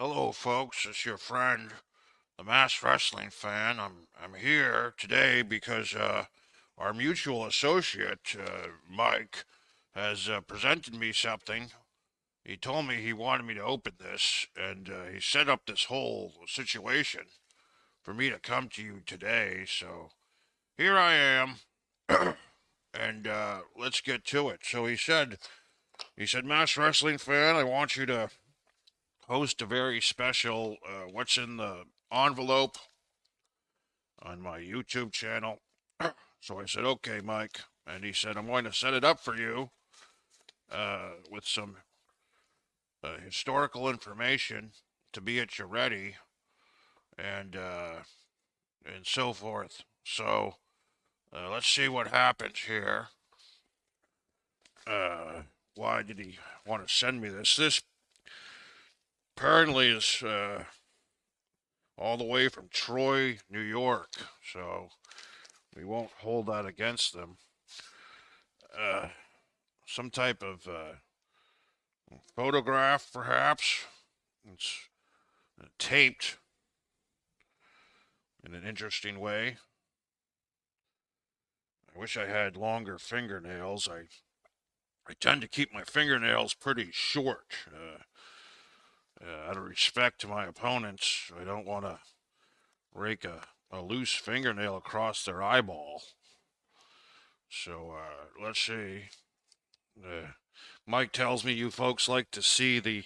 Hello, folks. It's your friend, the Mass Wrestling Fan. I'm here today because our mutual associate, Mike, has presented me something. He told me he wanted me to open this, and he set up this whole situation for me to come to you today. So here I am, and let's get to it. So he said, Mass Wrestling Fan, I want you to host a very special What's in the Envelope on my YouTube channel. So I said, okay, Mike. And he said, I'm going to set it up for you with some historical information to be at your ready and so forth. So let's see what happens here. Why did he want to send me this? This apparently is all the way from Troy, New York. So we won't hold that against them. Uh, some type of photograph, perhaps. It's taped in an interesting way. I wish I had longer fingernails. I tend to keep my fingernails pretty short. Out of respect to my opponents, I don't want to rake a loose fingernail across their eyeball. So let's see. Mike tells me you folks like to see the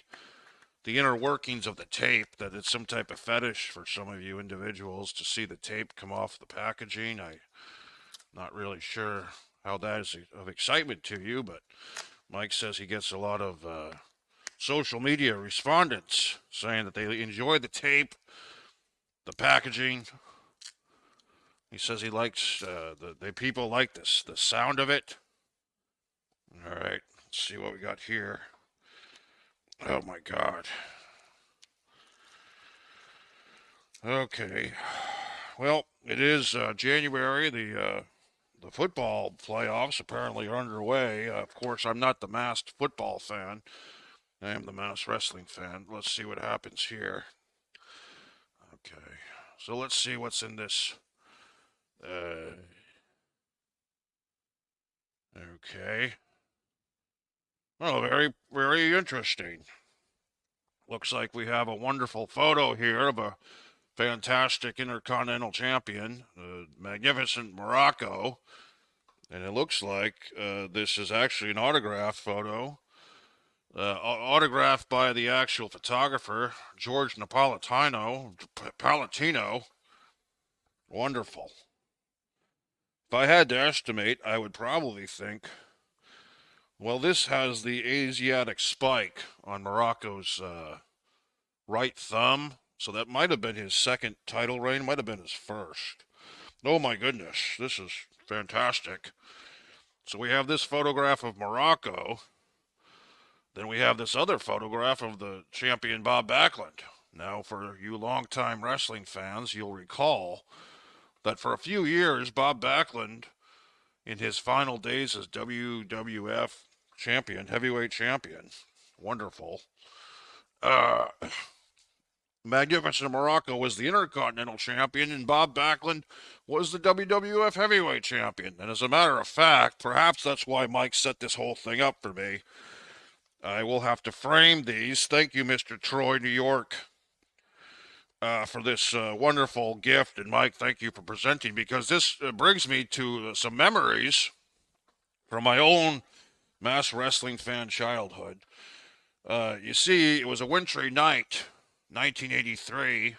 inner workings of the tape, that it's some type of fetish for some of you individuals to see the tape come off the packaging. I'm not really sure how that is of excitement to you, but Mike says he gets a lot of social media respondents saying that they enjoy the tape, the packaging. He says he likes the people like this, the sound of it. All right, let's see what we got here. Oh my God. Okay. Well, it is January. The football playoffs apparently are underway. Of course, I'm not the masked football fan. I am the masked wrestling fan. Let's see what happens here. Okay. So let's see what's in this. Okay. Oh, very, very interesting. Looks like we have a wonderful photo here of a fantastic Intercontinental Champion, magnificent Morocco. And it looks like this is actually an autograph photo, autographed by the actual photographer, George Palatino. Wonderful. If I had to estimate, I would probably think, well, this has the Asiatic spike on Morocco's right thumb, so that might have been his second title reign, might have been his first. Oh my goodness, this is fantastic. So we have this photograph of Morocco. Then we have this other photograph of the champion Bob Backlund. Now, for you longtime wrestling fans, you'll recall that for a few years, Bob Backlund, in his final days as WWF champion, heavyweight champion, wonderful. Uh, Magnificent Morocco was the Intercontinental Champion, and Bob Backlund was the WWF Heavyweight Champion. And as a matter of fact, perhaps that's why Mike set this whole thing up for me. I will have to frame these. Thank you, Mr. Troy, New York, for this wonderful gift. And Mike, thank you for presenting, because this brings me to some memories from my own mass wrestling fan childhood. You see, it was a wintry night, 1983,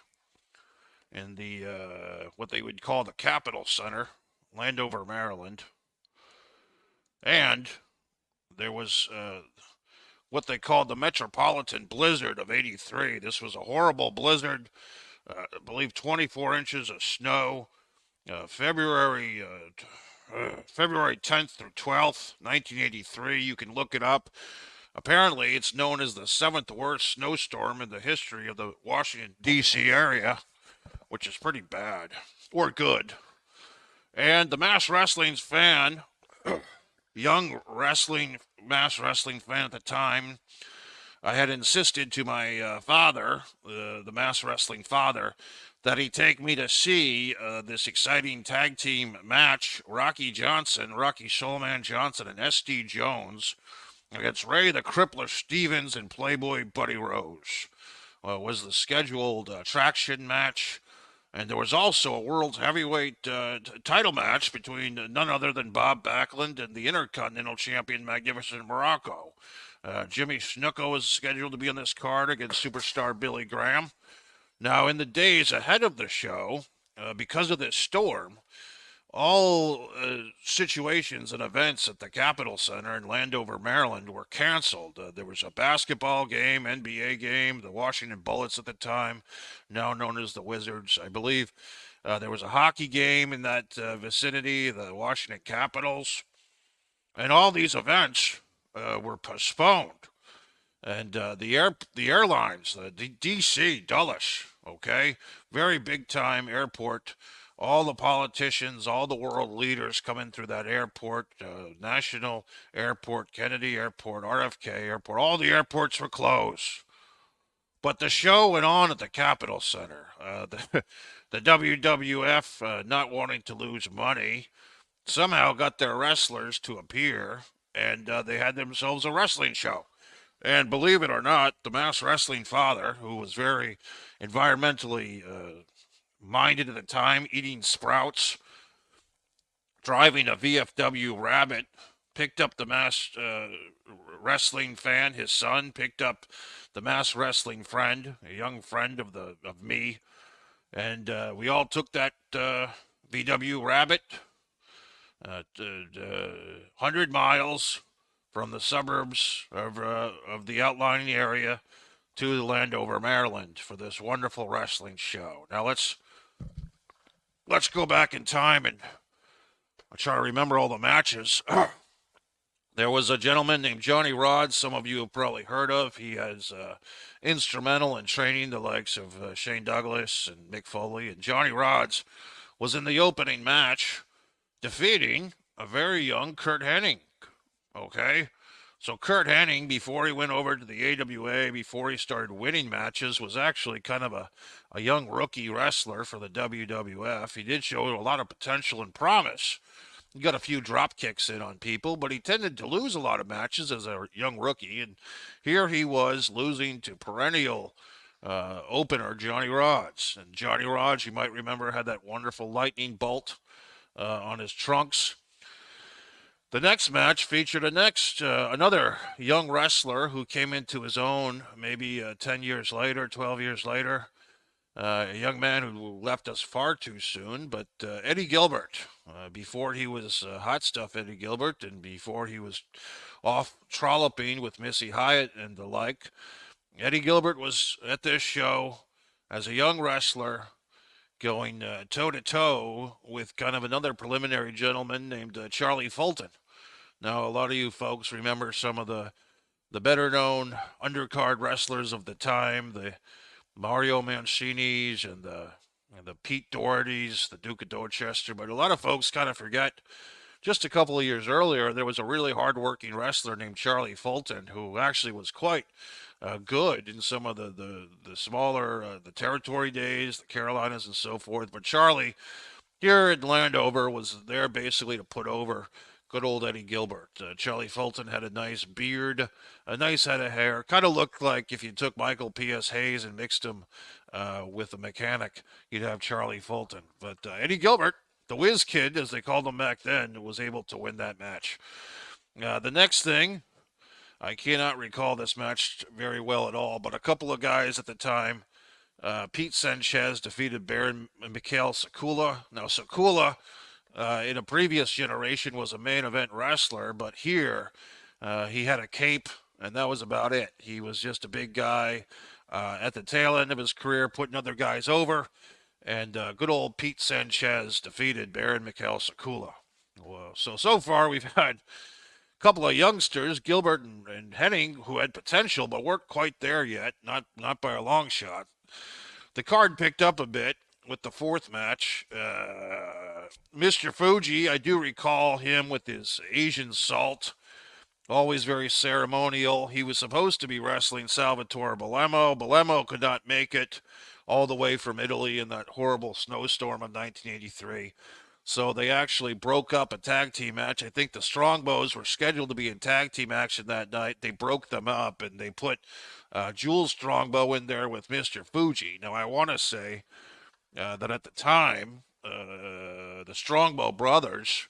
in the what they would call the Capitol Center, Landover, Maryland, and there was what they called the Metropolitan Blizzard of '83. This was a horrible blizzard. I believe 24 inches of snow. February February 10th through 12th, 1983. You can look it up. Apparently, it's known as the seventh worst snowstorm in the history of the Washington, D.C. area, which is pretty bad or good. And the mass wrestling's fan, young mass wrestling fan at the time, I had insisted to my father, the mass wrestling father, that he take me to see this exciting tag team match, Rocky Showman Johnson, and S.D. Jones against Ray the Crippler Stevens and Playboy Buddy Rose. Was the scheduled traction match. And there was also a world heavyweight title match between none other than Bob Backlund and the Intercontinental Champion Magnificent Morocco. Jimmy Snuka was scheduled to be on this card against superstar Billy Graham. Now, in the days ahead of the show, because of this storm, all situations and events at the Capitol Center in Landover, Maryland were canceled. There was a basketball game, NBA game, the Washington Bullets at the time, now known as the Wizards, I believe. There was a hockey game in that vicinity, the Washington Capitals. And all these events were postponed. And the airlines, the D.C. Dulles, okay, very big time airport. All the politicians, all the world leaders coming through that airport, National Airport, Kennedy Airport, RFK Airport, all the airports were closed. But the show went on at the Capitol Center. The WWF, not wanting to lose money, somehow got their wrestlers to appear, and they had themselves a wrestling show. And believe it or not, the mass wrestling father, who was very environmentally minded at the time, eating sprouts, driving a VFW Rabbit, picked up the mass wrestling fan. His son picked up the mass wrestling friend, a young friend of me, and we all took that VW Rabbit 100 miles from the suburbs of the outlying area to Landover, Maryland, for this wonderful wrestling show. Now let's go back in time and I'll try to remember all the matches. There was a gentleman named Johnny Rodz, some of you have probably heard of. He is instrumental in training the likes of Shane Douglas and Mick Foley. And Johnny Rodz was in the opening match defeating a very young Curt Hennig. Okay? So Curt Hennig, before he went over to the AWA, before he started winning matches, was actually kind of a young rookie wrestler for the WWF. He did show a lot of potential and promise. He got a few drop kicks in on people, but he tended to lose a lot of matches as a young rookie. And here he was losing to perennial opener Johnny Rodz. And Johnny Rodz, you might remember, had that wonderful lightning bolt on his trunks. The next match featured another young wrestler who came into his own maybe 10 years later, 12 years later. A young man who left us far too soon, but Eddie Gilbert. Before he was Hot Stuff Eddie Gilbert, and before he was off trolloping with Missy Hyatt and the like, Eddie Gilbert was at this show as a young wrestler, going toe-to-toe with kind of another preliminary gentleman named Charlie Fulton. Now, a lot of you folks remember some of the better-known undercard wrestlers of the time, the Mario Mancini's and the Pete Doherty's, the Duke of Dorchester, but a lot of folks kind of forget just a couple of years earlier, there was a really hard-working wrestler named Charlie Fulton who actually was quite good in some of the smaller, the territory days, the Carolinas and so forth. But Charlie, here in Landover, was there basically to put over good old Eddie Gilbert. Charlie Fulton had a nice beard, a nice head of hair. Kind of looked like if you took Michael P.S. Hayes and mixed him with a mechanic, you'd have Charlie Fulton. But Eddie Gilbert, the Whiz Kid, as they called him back then, was able to win that match. The next thing, I cannot recall this match very well at all, but a couple of guys at the time, Pete Sanchez defeated Baron Mikhail Sakula. Now, Sakula, in a previous generation, was a main event wrestler, but here he had a cape, and that was about it. He was just a big guy at the tail end of his career, putting other guys over, and good old Pete Sanchez defeated Baron Mikhail Sakula. Well, so far we've had a couple of youngsters, Gilbert and Hennig, who had potential but weren't quite there yet, not by a long shot. The card picked up a bit with the fourth match. Mr. Fuji, I do recall him with his Asian salt always very ceremonial. He was supposed to be wrestling Salvatore Balemo. Balemo could not make it all the way from Italy in that horrible snowstorm of 1983. So they actually broke up a tag team match. I think the Strongbows were scheduled to be in tag team action that night. They broke them up and they put Jules Strongbow in there with Mr. Fuji. Now, I want to say that at the time, the Strongbow brothers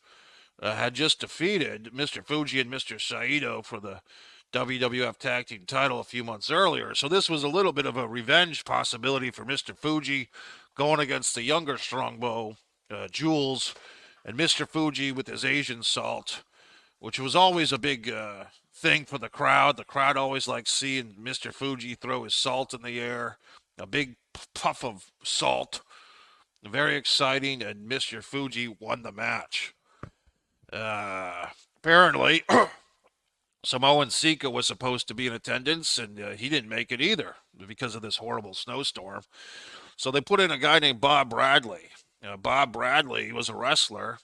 had just defeated Mr. Fuji and Mr. Saito for the WWF Tag Team title a few months earlier. So this was a little bit of a revenge possibility for Mr. Fuji going against the younger Strongbow, Jules, and Mr. Fuji with his Asian salt, which was always a big thing for the crowd. The crowd always liked seeing Mr. Fuji throw his salt in the air, a big puff of salt. Very exciting, and Mr. Fuji won the match. Apparently, Samoan Sika was supposed to be in attendance, and he didn't make it either because of this horrible snowstorm. So they put in a guy named Bob Bradley. Bob Bradley was a wrestler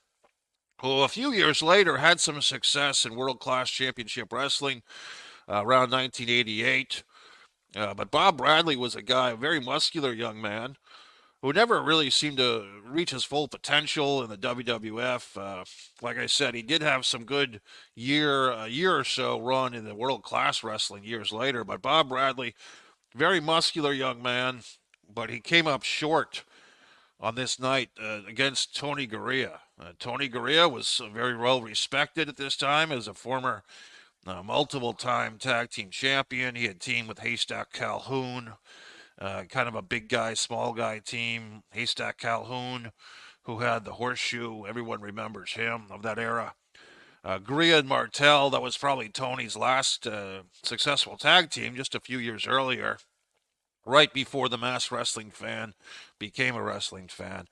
who a few years later had some success in World Class Championship Wrestling around 1988. But Bob Bradley was a guy, a very muscular young man, who never really seemed to reach his full potential in the WWF. Like I said, he did have some good a year or so run in the World Class Wrestling years later. But Bob Bradley, very muscular young man, but he came up short on this night against Tony Garea. Tony Garea was very well respected at this time as a former multiple-time tag team champion. He had teamed with Haystack Calhoun, kind of a big guy, small guy team. Haystack Calhoun, who had the horseshoe. Everyone remembers him of that era. Garea and Martel, that was probably Tony's last successful tag team just a few years earlier, right before the mass wrestling fan became a wrestling fan.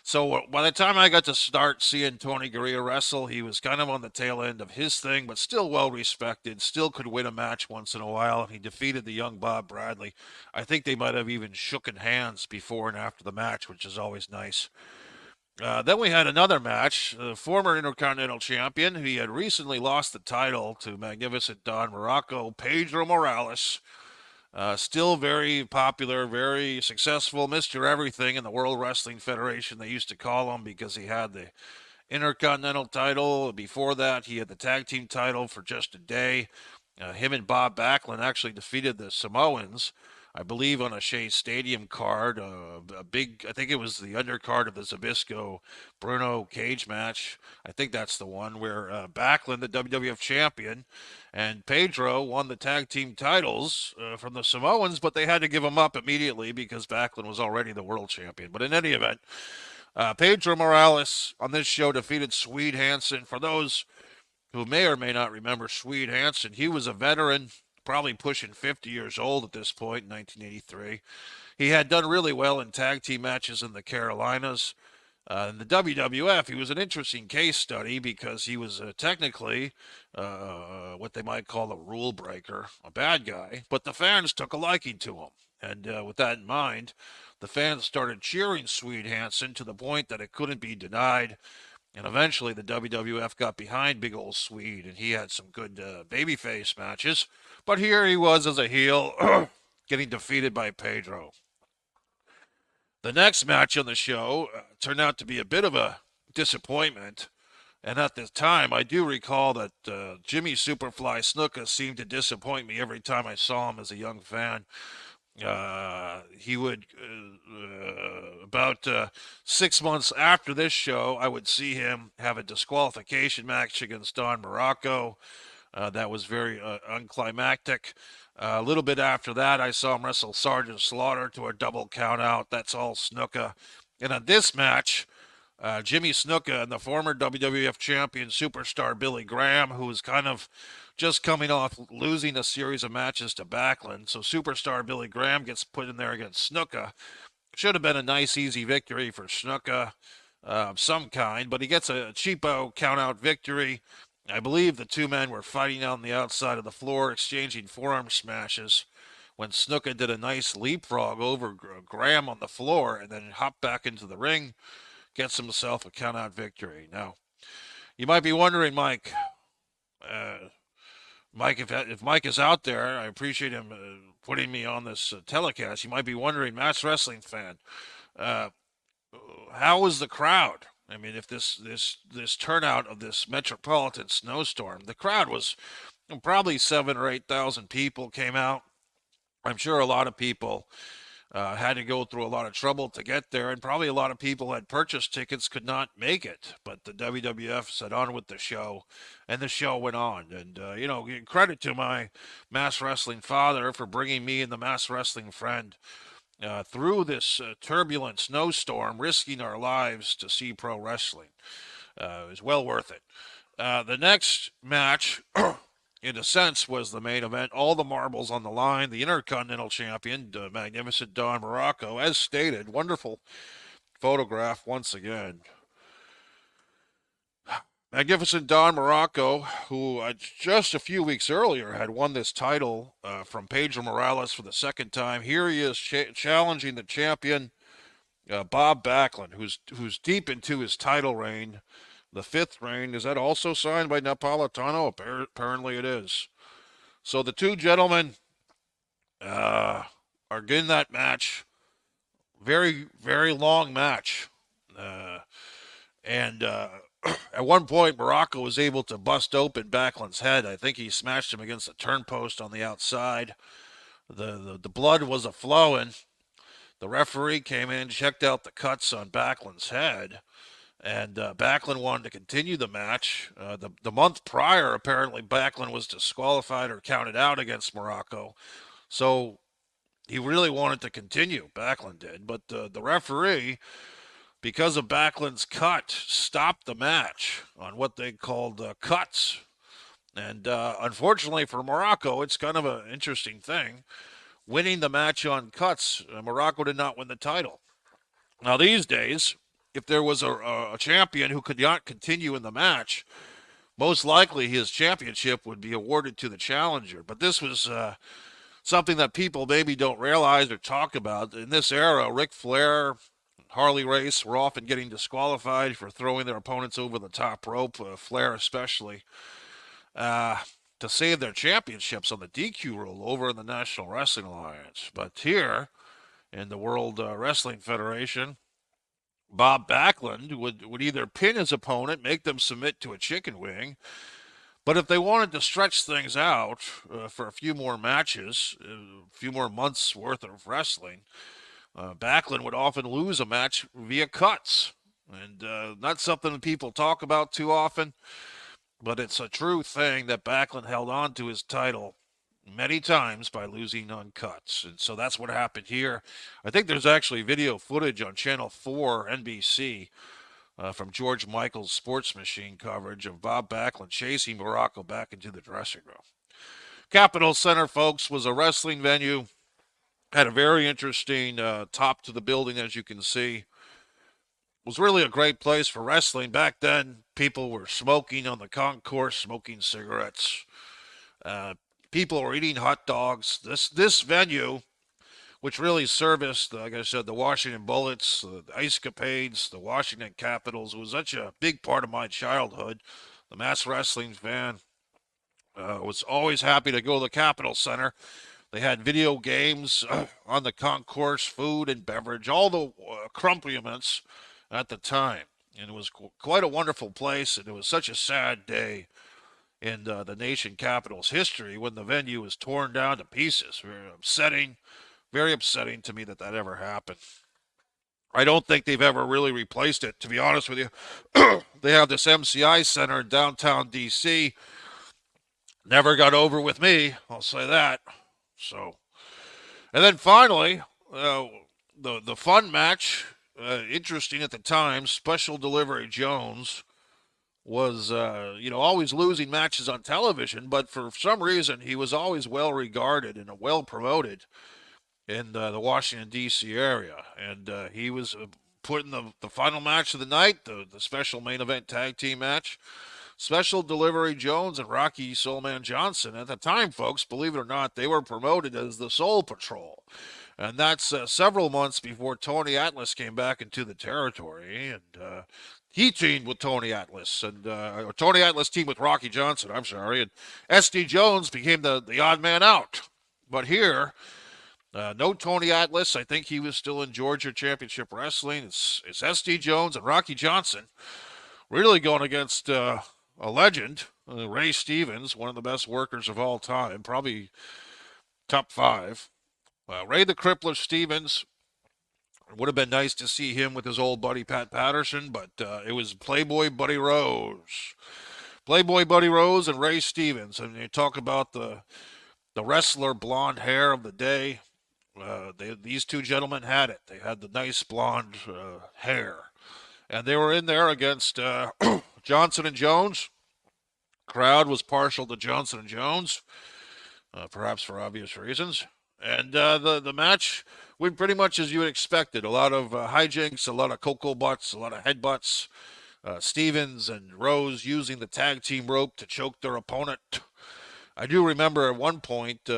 So by the time I got to start seeing Tony Garea wrestle, he was kind of on the tail end of his thing, but still well respected, still could win a match once in a while, and he defeated the young Bob Bradley. I think they might have even shooken hands before and after the match, which is always nice. Then we had another match. The former Intercontinental Champion, he had recently lost the title to Magnificent Don Muraco, Pedro Morales. Still very popular, very successful, Mr. Everything in the World Wrestling Federation, they used to call him, because he had the Intercontinental title. Before that, he had the tag team title for just a day. Him and Bob Backlund actually defeated the Samoans, I believe, on a Shea Stadium card. A big, I think it was the undercard of the Zbyszko Bruno cage match. I think that's the one where Backlund, the WWF champion, and Pedro won the tag team titles from the Samoans, but they had to give them up immediately because Backlund was already the world champion. But in any event, Pedro Morales on this show defeated Swede Hansen. For those who may or may not remember Swede Hansen, he was a veteran, probably pushing 50 years old at this point in 1983. He had done really well in tag team matches in the Carolinas. In the WWF, he was an interesting case study because he was technically what they might call a rule breaker, a bad guy, but the fans took a liking to him. And with that in mind, the fans started cheering Swede Hansen to the point that it couldn't be denied. And eventually the WWF got behind big old Swede, and he had some good babyface matches. But here he was as a heel, getting defeated by Pedro. The next match on the show turned out to be a bit of a disappointment. And at the time, I do recall that Jimmy Superfly Snuka seemed to disappoint me every time I saw him as a young fan. He would, about 6 months after this show, I would see him have a disqualification match against Don Muraco. That was very unclimactic. A little bit after that, I saw him wrestle Sergeant Slaughter to a double count out. That's all Snuka. And on this match, Jimmy Snuka and the former WWF champion superstar Billy Graham, who was kind of just coming off losing a series of matches to Backlund. So superstar Billy Graham gets put in there against Snuka. Should have been a nice, easy victory for Snuka of some kind, but he gets a cheapo count-out victory. I believe the two men were fighting on the outside of the floor, exchanging forearm smashes, when Snuka did a nice leapfrog over Graham on the floor and then hopped back into the ring, gets himself a count-out victory. Now, you might be wondering, Mike, Mike, if Mike is out there, I appreciate him putting me on this telecast. You might be wondering, Mass Wrestling fan, uh, how was the crowd? I mean, if this turnout of this metropolitan snowstorm, the crowd was probably 7 or 8 thousand people came out. I'm sure a lot of people had to go through a lot of trouble to get there, and probably a lot of people had purchased tickets could not make it. But the WWF said on with the show, and the show went on. And credit to my Mass Wrestling father for bringing me and the Mass Wrestling friend through this turbulent snowstorm, risking our lives to see pro wrestling. It was well worth it. The next match, in a sense, was the main event. All the marbles on the line. The Intercontinental Champion, Magnificent Don Muraco, as stated. Wonderful photograph once again. Magnificent Don Muraco, who just a few weeks earlier had won this title from Pedro Morales for the second time. Here he is challenging the champion, Bob Backlund, who's deep into his title reign. The fifth reign. Is that also signed by Napolitano? Apparently it is. So the two gentlemen are getting that match. Very, very long match. And at one point, Muraco was able to bust open Backlund's head. I think he smashed him against the turnpost on the outside. The blood was a-flowing. The referee came in, checked out the cuts on Backlund's head. And Backlund wanted to continue the match. The month prior, apparently, Backlund was disqualified or counted out against Muraco. So he really wanted to continue, Backlund did. But the referee, because of Backlund's cut, stopped the match on what they called cuts. And unfortunately for Muraco, it's kind of an interesting thing. Winning the match on cuts, Muraco did not win the title. Now, these days, if there was a champion who could not continue in the match, most likely his championship would be awarded to the challenger. But this was something that people maybe don't realize or talk about. In this era, Ric Flair, Harley Race were often getting disqualified for throwing their opponents over the top rope, Flair especially, to save their championships on the DQ rule over in the National Wrestling Alliance. But here, in the World Wrestling Federation, Bob Backlund would either pin his opponent, make them submit to a chicken wing, but if they wanted to stretch things out for a few more matches, a few more months worth of wrestling, Backlund would often lose a match via cuts. And not something that people talk about too often, but it's a true thing that Backlund held on to his title many times by losing on cuts. And so that's what happened here. I think there's actually video footage on Channel 4 NBC from George Michael's Sports Machine coverage of Bob Backlund chasing Muraco back into the dressing room. Capitol Center, folks, was a wrestling venue. Had a very interesting top to the building, as you can see. It was really a great place for wrestling. Back then, people were smoking on the concourse, smoking cigarettes. People were eating hot dogs. This venue, which really serviced, like I said, the Washington Bullets, the Ice Capades, the Washington Capitals, was such a big part of my childhood. The Mass Wrestling fan was always happy to go to the Capitol Center. They had video games on the concourse, food and beverage, all the accompaniments at the time. And it was quite a wonderful place, and it was such a sad day in the nation capital's history when the venue was torn down to pieces. Very upsetting to me that ever happened. I don't think they've ever really replaced it, to be honest with you. They have this MCI Center in downtown D.C. Never got over with me, I'll say that. So, and then finally, the fun match, interesting at the time, Special Delivery Jones was, always losing matches on television, but for some reason he was always well regarded and well promoted in the Washington, D.C. area. And he was put in the final match of the night, the special main event tag team match. Special Delivery Jones and Rocky Soulman Johnson. At the time, folks, believe it or not, they were promoted as the Soul Patrol. And that's several months before Tony Atlas came back into the territory, and he teamed with Tony Atlas, and Tony Atlas teamed with Rocky Johnson. I'm sorry, and S.D. Jones became the odd man out. But here, no Tony Atlas. I think he was still in Georgia Championship Wrestling. It's S.D. Jones and Rocky Johnson really going against a legend, Ray Stevens, one of the best workers of all time, probably top 5. Ray the Crippler Stevens, it would have been nice to see him with his old buddy Pat Patterson, but it was Playboy Buddy Rose. Playboy Buddy Rose and Ray Stevens. And you talk about the wrestler blonde hair of the day. These two gentlemen had it. They had the nice blonde hair. And they were in there against Johnson and Jones. Crowd was partial to Johnson and Jones, perhaps for obvious reasons. And the match went pretty much as you would expected. A lot of hijinks, a lot of cocoa butts, a lot of headbutts. Stevens and Rose using the tag team rope to choke their opponent. I do remember at one point,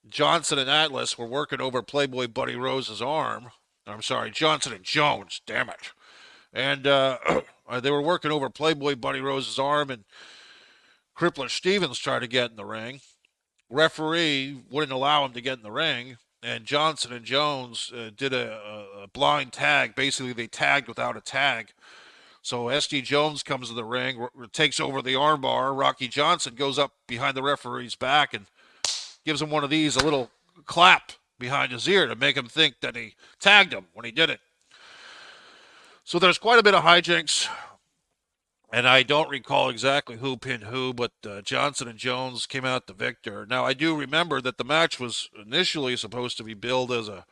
Johnson and Atlas were working over Playboy Buddy Rose's arm. I'm sorry, Johnson and Jones, damn it. And they were working over Playboy Buddy Rose's arm, and Crippler Stevens tried to get in the ring. Referee wouldn't allow him to get in the ring, and Johnson and Jones did a blind tag. Basically, they tagged without a tag. So S.D. Jones comes to the ring, takes over the armbar. Rocky Johnson goes up behind the referee's back and gives him one of these, a little clap behind his ear to make him think that he tagged him when he did it. So there's quite a bit of hijinks, and I don't recall exactly who pinned who, but Johnson and Jones came out the victor. Now, I do remember that the match was initially supposed to be billed as a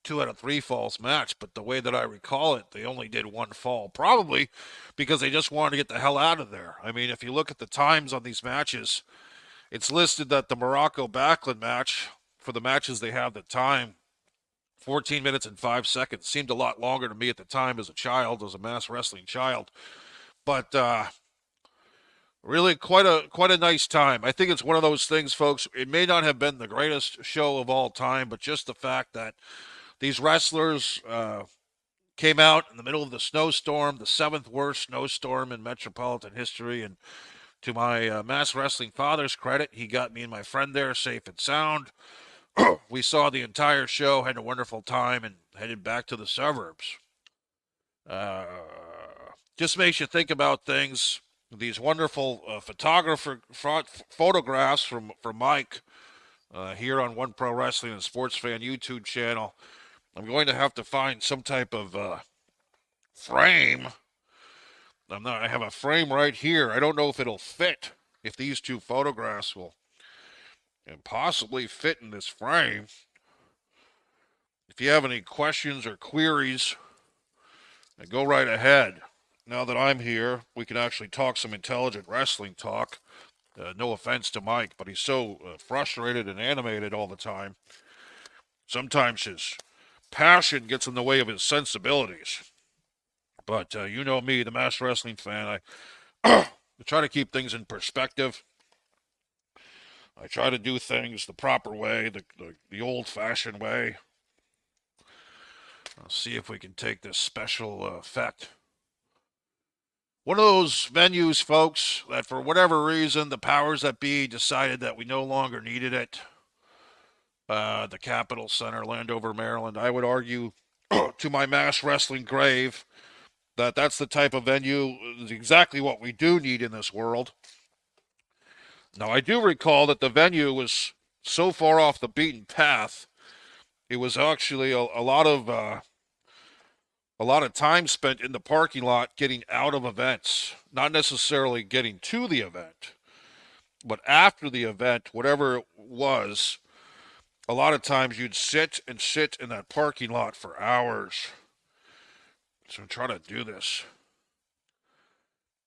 2 out of 3 falls match, but the way that I recall it, they only did 1 fall, probably because they just wanted to get the hell out of there. I mean, if you look at the times on these matches, it's listed that the Morocco Backlund match, for the matches they have at the time, 14 minutes and 5 seconds. Seemed a lot longer to me at the time as a child, as a mass wrestling child. But really quite a nice time. I think it's one of those things, folks. It may not have been the greatest show of all time, but just the fact that these wrestlers came out in the middle of the snowstorm, the 7th worst snowstorm in metropolitan history. And to my mass wrestling father's credit, he got me and my friend there safe and sound. We saw the entire show, had a wonderful time, and headed back to the suburbs. Just makes you think about things. These wonderful photographs from Mike here on One Pro Wrestling and Sports Fan YouTube channel. I'm going to have to find some type of frame. I have a frame right here. I don't know if it'll fit, if these 2 photographs will possibly fit in this frame. If you have any questions or queries, go right ahead. Now that I'm here, we can actually talk some intelligent wrestling talk. No offense to Mike, but he's so frustrated and animated all the time. Sometimes his passion gets in the way of his sensibilities. But you know me, the mass wrestling fan, I try to keep things in perspective. I try to do things the proper way, the old-fashioned way. I'll see if we can take this special effect. One of those venues, folks, that for whatever reason, the powers that be decided that we no longer needed it. The Capitol Center, Landover, Maryland. I would argue to my mass wrestling grave that that's the type of venue, is exactly what we do need in this world. Now, I do recall that the venue was so far off the beaten path, it was actually a lot of time spent in the parking lot getting out of events, not necessarily getting to the event, but after the event, whatever it was, a lot of times you'd sit in that parking lot for hours. So I'm trying to do this.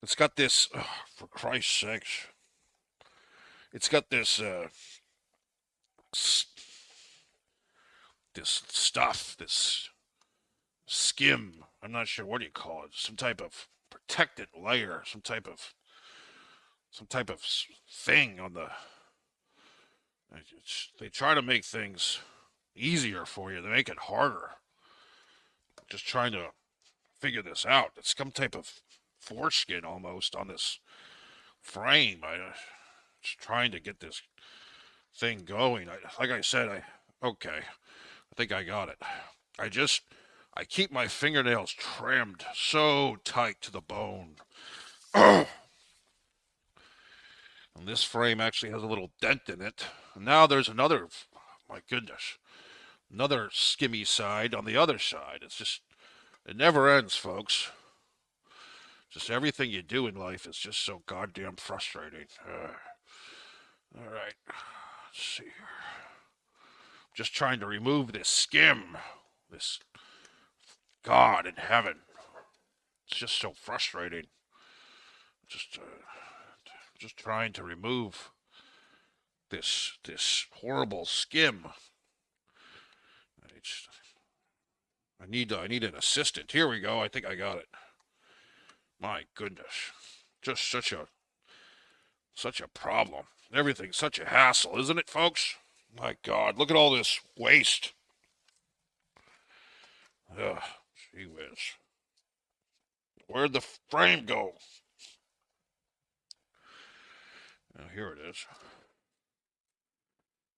It's got this, for Christ's sakes. It's got this stuff, this skim. I'm not sure what do you call it. Some type of protected layer, some type of thing on the. They try to make things easier for you. They make it harder. Just trying to figure this out. It's some type of foreskin almost on this frame. I just trying to get this thing going. Like I said, okay. I think I got it. I keep my fingernails trimmed so tight to the bone. And this frame actually has a little dent in it. And now there's another, my goodness, another skimmy side on the other side. It's just, it never ends, folks. Just everything you do in life is just so goddamn frustrating. All right, let's see here. Just trying to remove this skim. This, God in heaven. It's just so frustrating. Just trying to remove this horrible skim. I need an assistant. Here we go. I think I got it. My goodness, just such a problem. Everything's such a hassle, isn't it, folks? My God, look at all this waste. Ugh, gee whiz. Where'd the frame go? Now, here it is.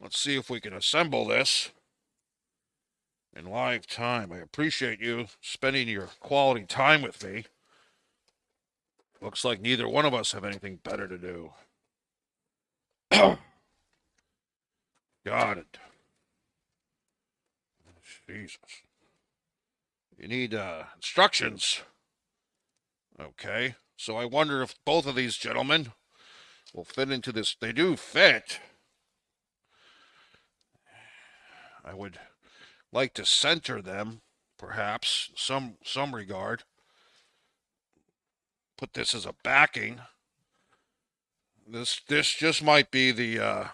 Let's see if we can assemble this in live time. I appreciate you spending your quality time with me. Looks like neither one of us have anything better to do. Got it. Jesus. You need instructions. Okay. So I wonder if both of these gentlemen will fit into this. They do fit. I would like to center them, perhaps, some regard. Put this as a backing. This just might be the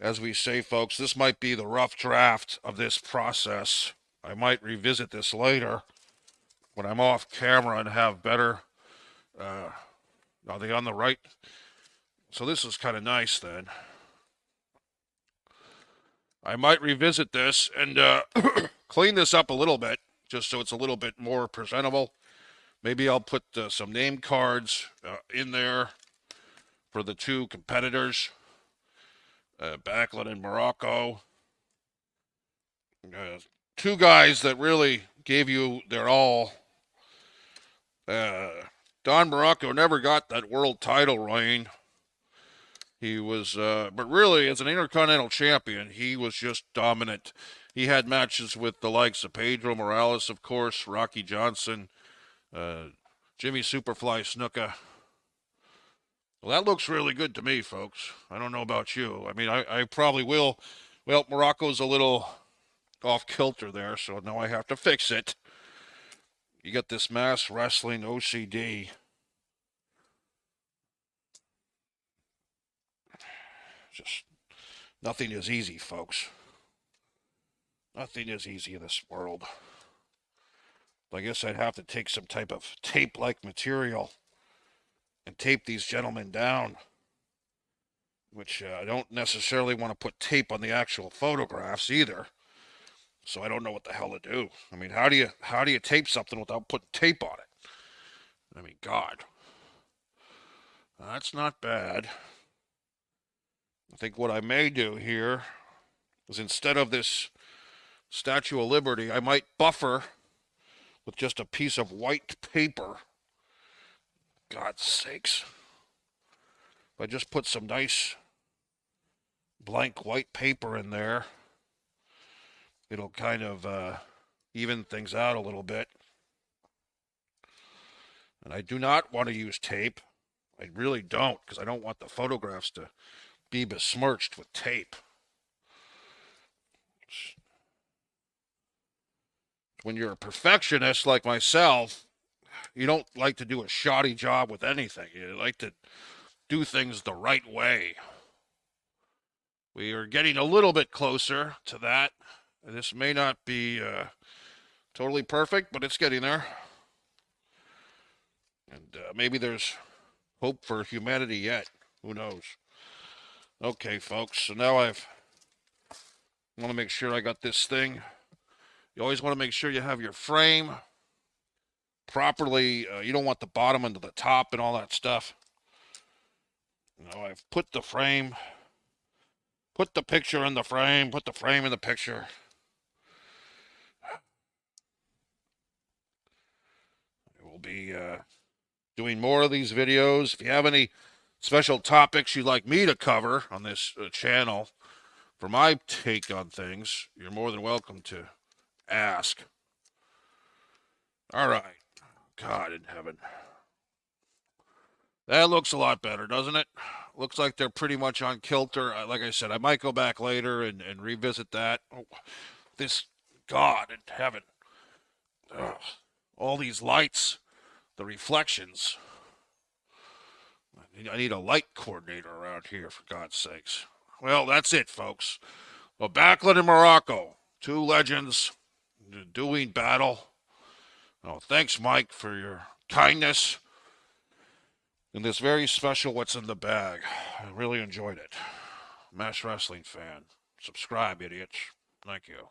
as we say, folks, this might be the rough draft of this process. I might revisit this later when I'm off camera and have better, are they on the right? So this is kind of nice then. I might revisit this and clean this up a little bit, just so it's a little bit more presentable. Maybe I'll put some name cards in there for the two competitors. Backlund and Muraco. Two guys that really gave you their all. Don Muraco never got that world title reign. He was, but really, as an Intercontinental Champion, he was just dominant. He had matches with the likes of Pedro Morales, of course, Rocky Johnson, Jimmy Superfly Snuka. Well, that looks really good to me, folks. I don't know about you. I mean, I probably will. Well, Morocco's a little off kilter there, so now I have to fix it. You got this mass wrestling OCD. Just nothing is easy, folks. Nothing is easy in this world. I guess I'd have to take some type of tape-like material and tape these gentlemen down, which I don't necessarily want to put tape on the actual photographs either. So I don't know what the hell to do. I mean, how do you tape something without putting tape on it? I mean, God, that's not bad. I think what I may do here is, instead of this Statue of Liberty, I might buffer with just a piece of white paper. God's sakes. If I just put some nice blank white paper in there, it'll kind of even things out a little bit. And I do not want to use tape. I really don't, because I don't want the photographs to be besmirched with tape. When you're a perfectionist like myself, you don't like to do a shoddy job with anything. You like to do things the right way. We are getting a little bit closer to that. This may not be totally perfect, but it's getting there. And maybe there's hope for humanity yet. Who knows? Okay, folks. So now I've want to make sure I got this thing. You always want to make sure you have your frame properly. You don't want the bottom into the top and all that stuff. I've put the frame, put the picture in the frame, put the frame in the picture. We'll be doing more of these videos. If you have any special topics you'd like me to cover on this channel for my take on things, you're more than welcome to ask. All right. God in heaven. That looks a lot better, doesn't it? Looks like they're pretty much on kilter. Like I said, I might go back later and revisit that. Oh, this, God in heaven. Ugh. All these lights, the reflections. I need a light coordinator around here, for God's sakes. Well, that's it, folks. Well, Backlund and Morocco, two legends doing battle. Oh, thanks, Mike, for your kindness and this very special What's in the Bag. I really enjoyed it. Mash Wrestling fan. Subscribe, idiots. Thank you.